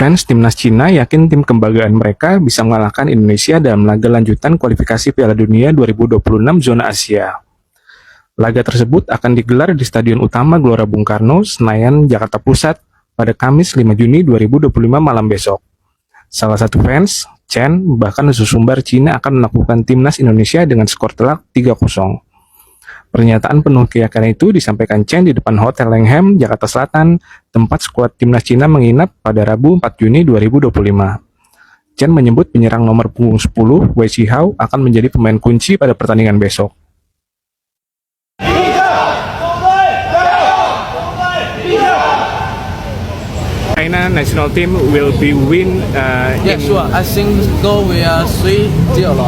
Fans timnas Cina yakin tim kebanggaan mereka bisa mengalahkan Indonesia dalam laga lanjutan kualifikasi Piala Dunia 2026 zona Asia. Laga tersebut akan digelar di Stadion Utama Gelora Bung Karno, Senayan, Jakarta Pusat pada Kamis 5 Juni 2025 malam besok. Salah satu fans, Chen, bahkan sesumbar Cina akan melakukan timnas Indonesia dengan skor telak 3-0. Pernyataan penuh keyakinan itu disampaikan Chen di depan Hotel Langham, Jakarta Selatan, tempat skuad timnas Cina menginap pada Rabu 4 Juni 2025. Chen menyebut penyerang nomor punggung 10, Wei Qihao, akan menjadi pemain kunci pada pertandingan besok. China national team will be win Yeah, sure. I think go we are 3-0 了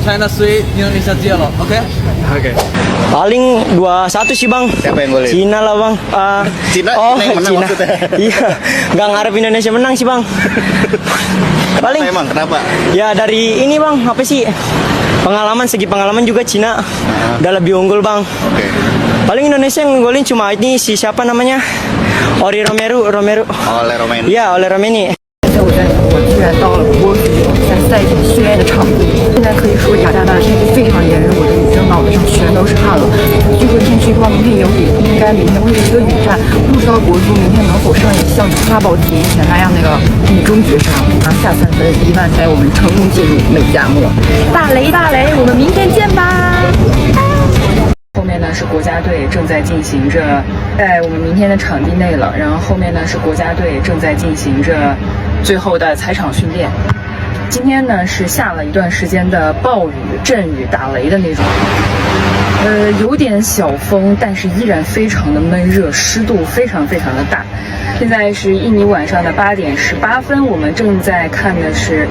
China 3, Indonesia 0. Okay? Okay. Paling 2-1 sih bang. Siapa yang golin? Cina lah bang. Cina oh yang menang Cina. maksudnya? Iya, nggak ngarep Indonesia menang sih bang. Paling Emang kenapa? ya dari ini bang, apa sih, segi pengalaman juga Cina udah lebih unggul bang. Oke. Paling Indonesia yang golin cuma ini si siapa namanya, Ori Romero. Oleh Romain. Iya, oleh Romeni. 我居然到了国足在赛前训练的场地，现在可以说雅加达的天气非常炎热，我的雨衣脑袋上全都是汗了。据说天气预报明天有雨，应该明天会是一个雨战，不知道国足明天能否上演像阿保提以前那样那个雨中绝杀，拿下3分，希望在我们成功进入美加墨。大雷，我们明天见吧。后面呢是国家队正在进行着，在我们明天的场地内了。然后后面呢是国家队正在进行着最后的踩场训练。今天呢是下了一段时间的暴雨、阵雨、打雷的那种，有点小风，但是依然非常的闷热，湿度非常的大。现在是印尼晚上的8点18分，我们正在看的是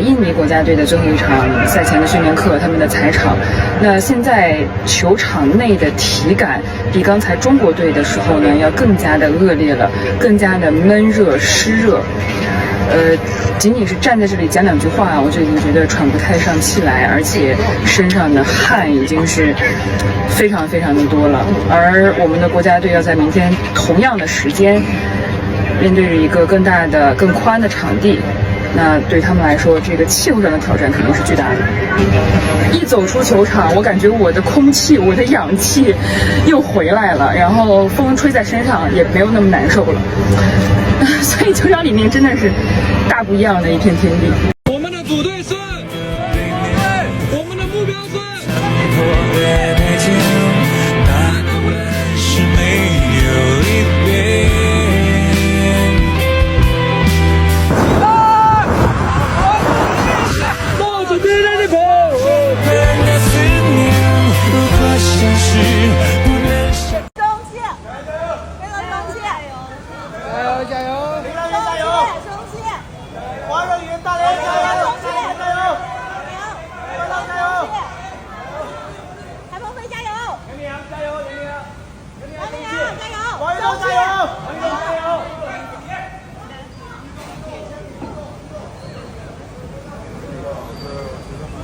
印尼国家队的最后一场赛前的训练课，他们的踩场。那现在球场内的体感比刚才中国队的时候呢要更加的恶劣了，更加的闷热湿热。仅仅是站在这里讲2句话，我就已经觉得喘不太上气来，而且身上的汗已经是非常的多了。而我们的国家队要在明天同样的时间，面对着一个更大的、更宽的场地，那对他们来说，这个气候上的挑战肯定是巨大的。一走出球场，我感觉我的空气、我的氧气又回来了，然后风吹在身上也没有那么难受了。所以球场里面真的是大不一样的一片天地。我们的组队顺，我们的目标顺。冒着敌人的口。加油！华人员大连加油！加油！加油！海鹏飞加油！杨明加油！杨明加油！王一龙加油！加油！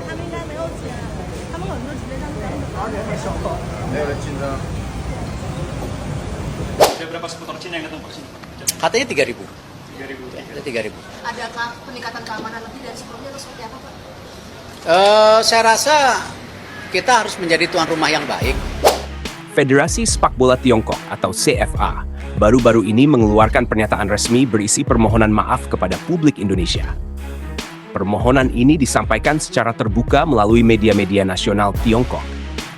他们应该没有紧，他们可能就直接上去。没有人紧张。 Ada berapa supporter Cina yang datang ke sini? Katanya 3.000. 3.000. 3.000. Adakah peningkatan keamanan lebih dari sebelumnya atau seperti apa, Pak? Saya rasa kita harus menjadi tuan rumah yang baik. Federasi Sepak Bola Tiongkok atau CFA baru-baru ini mengeluarkan pernyataan resmi berisi permohonan maaf kepada publik Indonesia. Permohonan ini disampaikan secara terbuka melalui media-media nasional Tiongkok,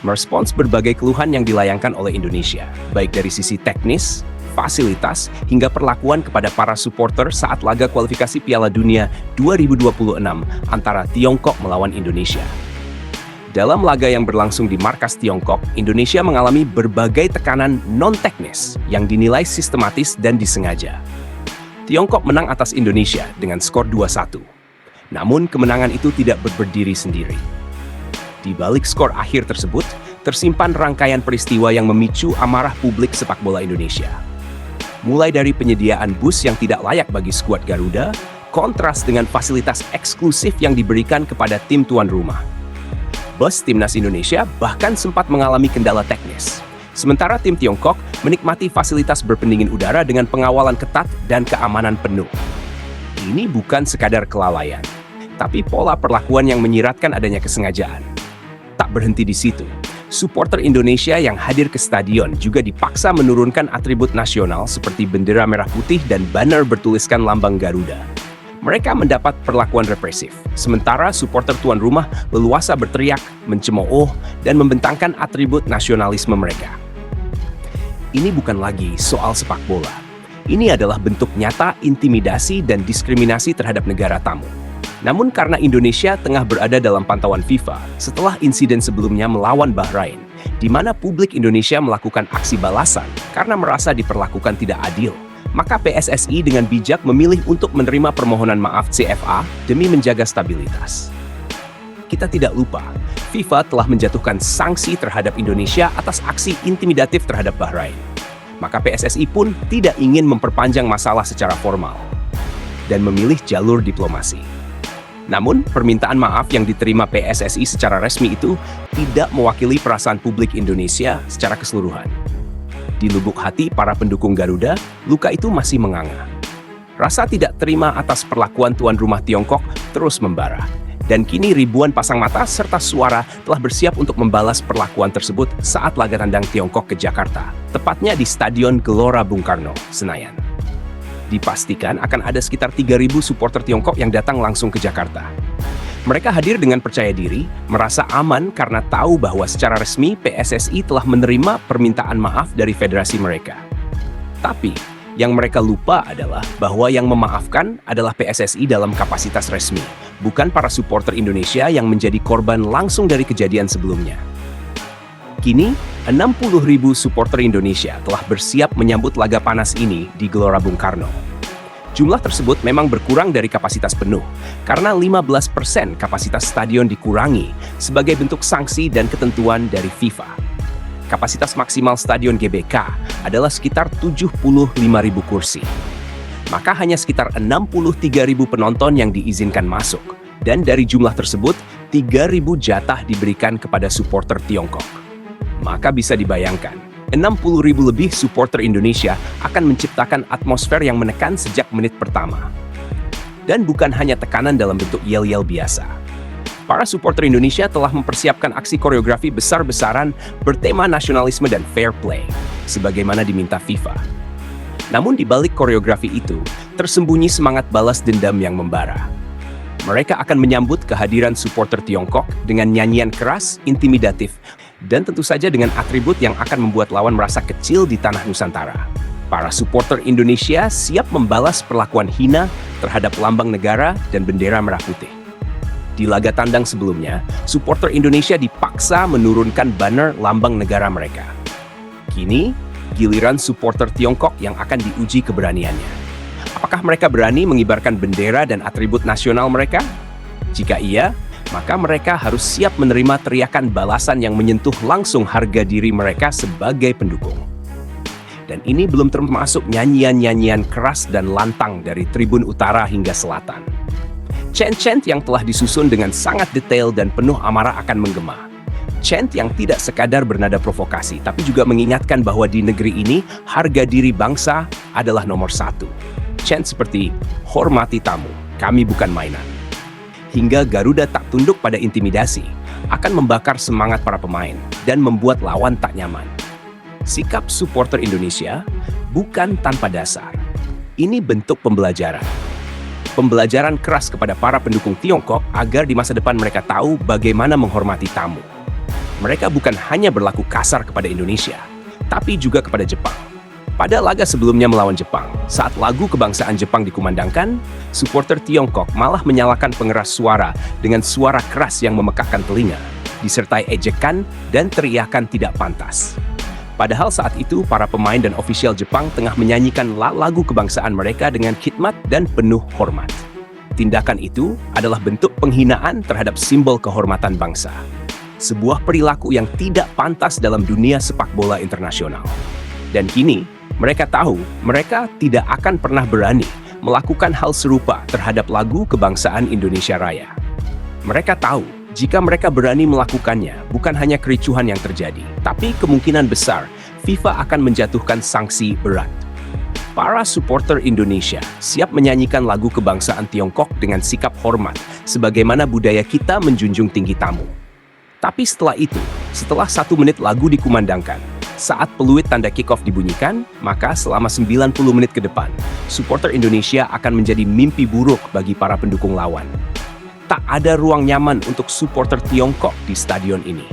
merespons berbagai keluhan yang dilayangkan oleh Indonesia, baik dari sisi teknis, fasilitas, hingga perlakuan kepada para supporter saat laga kualifikasi Piala Dunia 2026 antara Tiongkok melawan Indonesia. Dalam laga yang berlangsung di markas Tiongkok, Indonesia mengalami berbagai tekanan non-teknis yang dinilai sistematis dan disengaja. Tiongkok menang atas Indonesia dengan skor 2-1. Namun kemenangan itu tidak berdiri sendiri. Di balik skor akhir tersebut, tersimpan rangkaian peristiwa yang memicu amarah publik sepak bola Indonesia. Mulai dari penyediaan bus yang tidak layak bagi skuad Garuda, kontras dengan fasilitas eksklusif yang diberikan kepada tim tuan rumah. Bus timnas Indonesia bahkan sempat mengalami kendala teknis. Sementara tim Tiongkok menikmati fasilitas berpendingin udara dengan pengawalan ketat dan keamanan penuh. Ini bukan sekadar kelalaian, tapi pola perlakuan yang menyiratkan adanya kesengajaan. Tak berhenti di situ, supporter Indonesia yang hadir ke stadion juga dipaksa menurunkan atribut nasional seperti bendera merah putih dan banner bertuliskan lambang Garuda. Mereka mendapat perlakuan represif, sementara supporter tuan rumah leluasa berteriak, mencemooh, dan membentangkan atribut nasionalisme mereka. Ini bukan lagi soal sepak bola. Ini adalah bentuk nyata intimidasi dan diskriminasi terhadap negara tamu. Namun karena Indonesia tengah berada dalam pantauan FIFA setelah insiden sebelumnya melawan Bahrain, di mana publik Indonesia melakukan aksi balasan karena merasa diperlakukan tidak adil, maka PSSI dengan bijak memilih untuk menerima permohonan maaf CFA demi menjaga stabilitas. Kita tidak lupa, FIFA telah menjatuhkan sanksi terhadap Indonesia atas aksi intimidatif terhadap Bahrain. Maka PSSI pun tidak ingin memperpanjang masalah secara formal dan memilih jalur diplomasi. Namun, permintaan maaf yang diterima PSSI secara resmi itu tidak mewakili perasaan publik Indonesia secara keseluruhan. Di lubuk hati para pendukung Garuda, luka itu masih menganga. Rasa tidak terima atas perlakuan tuan rumah Tiongkok terus membara. Dan kini ribuan pasang mata serta suara telah bersiap untuk membalas perlakuan tersebut saat laga tandang Tiongkok ke Jakarta, tepatnya di Stadion Gelora Bung Karno, Senayan. Dipastikan akan ada sekitar 3.000 supporter Tiongkok yang datang langsung ke Jakarta. Mereka hadir dengan percaya diri, merasa aman karena tahu bahwa secara resmi PSSI telah menerima permintaan maaf dari federasi mereka. Tapi, yang mereka lupa adalah bahwa yang memaafkan adalah PSSI dalam kapasitas resmi, bukan para supporter Indonesia yang menjadi korban langsung dari kejadian sebelumnya. Kini, 60.000 supporter Indonesia telah bersiap menyambut laga panas ini di Gelora Bung Karno. Jumlah tersebut memang berkurang dari kapasitas penuh, karena 15% kapasitas stadion dikurangi sebagai bentuk sanksi dan ketentuan dari FIFA. Kapasitas maksimal Stadion GBK adalah sekitar 75.000 kursi. Maka hanya sekitar 63.000 penonton yang diizinkan masuk. Dan dari jumlah tersebut, 3.000 jatah diberikan kepada supporter Tiongkok. Maka bisa dibayangkan, 60.000 lebih supporter Indonesia akan menciptakan atmosfer yang menekan sejak menit pertama. Dan bukan hanya tekanan dalam bentuk yel-yel biasa. Para supporter Indonesia telah mempersiapkan aksi koreografi besar-besaran bertema nasionalisme dan fair play, sebagaimana diminta FIFA. Namun di balik koreografi itu, tersembunyi semangat balas dendam yang membara. Mereka akan menyambut kehadiran supporter Tiongkok dengan nyanyian keras, intimidatif, dan tentu saja dengan atribut yang akan membuat lawan merasa kecil di tanah Nusantara. Para supporter Indonesia siap membalas perlakuan hina terhadap lambang negara dan bendera merah putih. Di laga tandang sebelumnya, supporter Indonesia dipaksa menurunkan banner lambang negara mereka. Kini, giliran supporter Tiongkok yang akan diuji keberaniannya. Apakah mereka berani mengibarkan bendera dan atribut nasional mereka? Jika iya, maka mereka harus siap menerima teriakan balasan yang menyentuh langsung harga diri mereka sebagai pendukung. Dan ini belum termasuk nyanyian-nyanyian keras dan lantang dari tribun utara hingga selatan. Chant-chant yang telah disusun dengan sangat detail dan penuh amarah akan menggema. Chant yang tidak sekadar bernada provokasi, tapi juga mengingatkan bahwa di negeri ini harga diri bangsa adalah nomor satu. Chant seperti, hormati tamu, kami bukan mainan. Hingga Garuda tak tunduk pada intimidasi, akan membakar semangat para pemain dan membuat lawan tak nyaman. Sikap supporter Indonesia bukan tanpa dasar. Ini bentuk pembelajaran. Pembelajaran keras kepada para pendukung Tiongkok agar di masa depan mereka tahu bagaimana menghormati tamu. Mereka bukan hanya berlaku kasar kepada Indonesia, tapi juga kepada Jepang. Pada laga sebelumnya melawan Jepang, saat lagu kebangsaan Jepang dikumandangkan, supporter Tiongkok malah menyalakan pengeras suara dengan suara keras yang memekakkan telinga, disertai ejekan dan teriakan tidak pantas. Padahal saat itu, para pemain dan ofisial Jepang tengah menyanyikan lagu kebangsaan mereka dengan khidmat dan penuh hormat. Tindakan itu adalah bentuk penghinaan terhadap simbol kehormatan bangsa. Sebuah perilaku yang tidak pantas dalam dunia sepak bola internasional. Dan kini, mereka tahu mereka tidak akan pernah berani melakukan hal serupa terhadap lagu kebangsaan Indonesia Raya. Mereka tahu jika mereka berani melakukannya, bukan hanya kericuhan yang terjadi, tapi kemungkinan besar FIFA akan menjatuhkan sanksi berat. Para supporter Indonesia siap menyanyikan lagu kebangsaan Tiongkok dengan sikap hormat, sebagaimana budaya kita menjunjung tinggi tamu. Tapi setelah itu, setelah 1 menit lagu dikumandangkan, saat peluit tanda kick-off dibunyikan, maka selama 90 menit ke depan, supporter Indonesia akan menjadi mimpi buruk bagi para pendukung lawan. Tak ada ruang nyaman untuk supporter Tiongkok di stadion ini.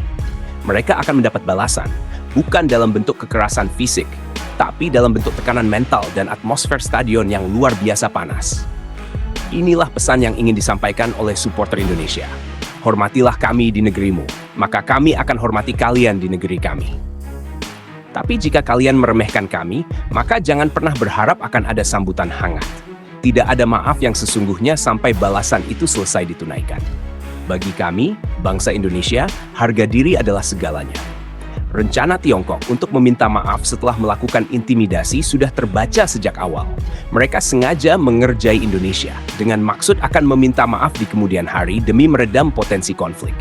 Mereka akan mendapat balasan, bukan dalam bentuk kekerasan fisik, tapi dalam bentuk tekanan mental dan atmosfer stadion yang luar biasa panas. Inilah pesan yang ingin disampaikan oleh supporter Indonesia. Hormatilah kami di negerimu, maka kami akan hormati kalian di negeri kami. Tapi jika kalian meremehkan kami, maka jangan pernah berharap akan ada sambutan hangat. Tidak ada maaf yang sesungguhnya sampai balasan itu selesai ditunaikan. Bagi kami, bangsa Indonesia, harga diri adalah segalanya. Rencana Tiongkok untuk meminta maaf setelah melakukan intimidasi sudah terbaca sejak awal. Mereka sengaja mengerjai Indonesia dengan maksud akan meminta maaf di kemudian hari demi meredam potensi konflik.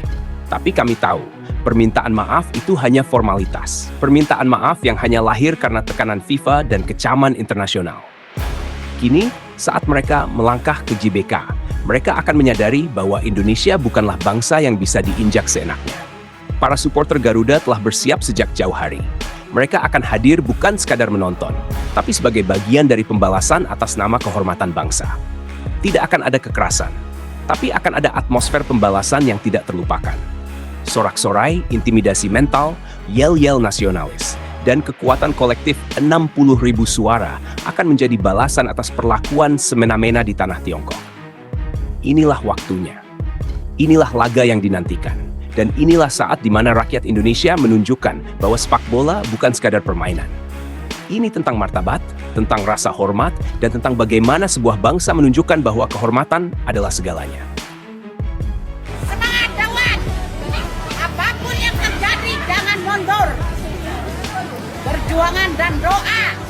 Tapi kami tahu, permintaan maaf itu hanya formalitas. Permintaan maaf yang hanya lahir karena tekanan FIFA dan kecaman internasional. Kini, saat mereka melangkah ke GBK, mereka akan menyadari bahwa Indonesia bukanlah bangsa yang bisa diinjak seenaknya. Para supporter Garuda telah bersiap sejak jauh hari. Mereka akan hadir bukan sekadar menonton, tapi sebagai bagian dari pembalasan atas nama kehormatan bangsa. Tidak akan ada kekerasan, tapi akan ada atmosfer pembalasan yang tidak terlupakan. Sorak-sorai, intimidasi mental, yel-yel nasionalis, dan kekuatan kolektif 60.000 suara akan menjadi balasan atas perlakuan semena-mena di tanah Tiongkok. Inilah waktunya. Inilah laga yang dinantikan. Dan inilah saat di mana rakyat Indonesia menunjukkan bahwa sepak bola bukan sekadar permainan. Ini tentang martabat, tentang rasa hormat, dan tentang bagaimana sebuah bangsa menunjukkan bahwa kehormatan adalah segalanya. Semangat Dewan! Apapun yang terjadi, jangan mundur. Perjuangan dan doa